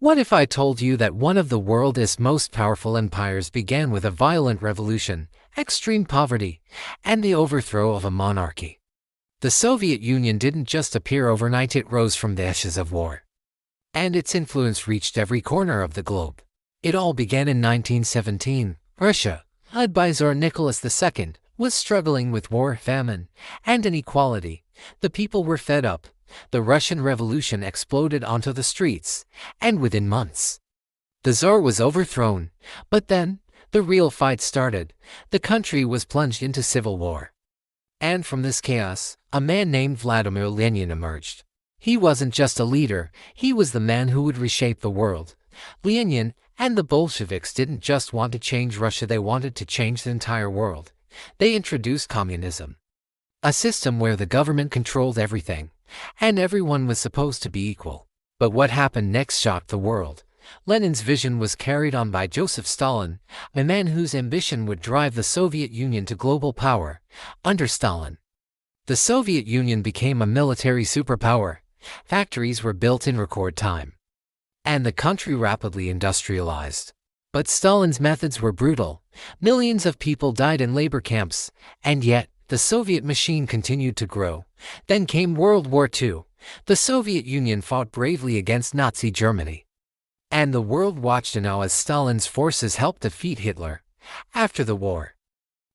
What if I told you that one of the world's most powerful empires began with a violent revolution, extreme poverty, and the overthrow of a monarchy? The Soviet Union didn't just appear overnight, it rose from the ashes of war. And its influence reached every corner of the globe. It all began in 1917. Russia, led by Tsar Nicholas II, was struggling with war, famine, and inequality. The people were fed up. The Russian Revolution exploded onto the streets, and within months, the Tsar was overthrown. But then, the real fight started. The country was plunged into civil war. And from this chaos, a man named Vladimir Lenin emerged. He wasn't just a leader, he was the man who would reshape the world. Lenin and the Bolsheviks didn't just want to change Russia, they wanted to change the entire world. They introduced communism, a system where the government controlled everything, and everyone was supposed to be equal. But what happened next shocked the world. Lenin's vision was carried on by Joseph Stalin, a man whose ambition would drive the Soviet Union to global power. Under Stalin, the Soviet Union became a military superpower. Factories were built in record time, and the country rapidly industrialized. But Stalin's methods were brutal. Millions of people died in labor camps, and yet the Soviet machine continued to grow. Then came World War II. The Soviet Union fought bravely against Nazi Germany, and the world watched in awe as Stalin's forces helped defeat Hitler. After the war,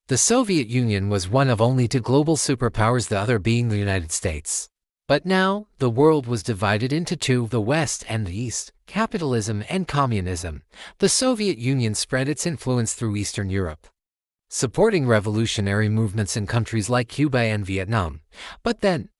the Soviet Union was one of only two global superpowers, the other being the United States. But now, the world was divided into two, the West and the East, capitalism and communism. The Soviet Union spread its influence through Eastern Europe, supporting revolutionary movements in countries like Cuba and Vietnam. But then,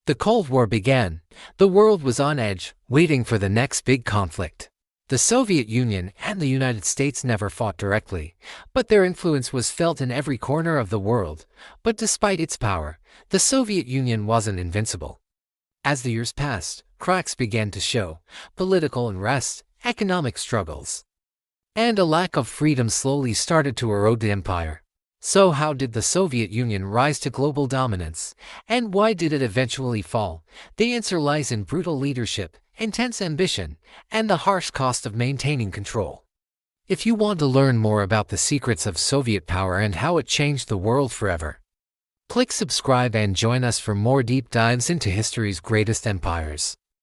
the Cold War began. The world was on edge, waiting for the next big conflict. The Soviet Union and the United States never fought directly, but their influence was felt in every corner of the world. But despite its power, the Soviet Union wasn't invincible. As the years passed, cracks began to show: political unrest, economic struggles, and a lack of freedom slowly started to erode the empire. So how did the Soviet Union rise to global dominance, and why did it eventually fall? The answer lies in brutal leadership, intense ambition, and the harsh cost of maintaining control. If you want to learn more about the secrets of Soviet power and how it changed the world forever, click subscribe and join us for more deep dives into history's greatest empires.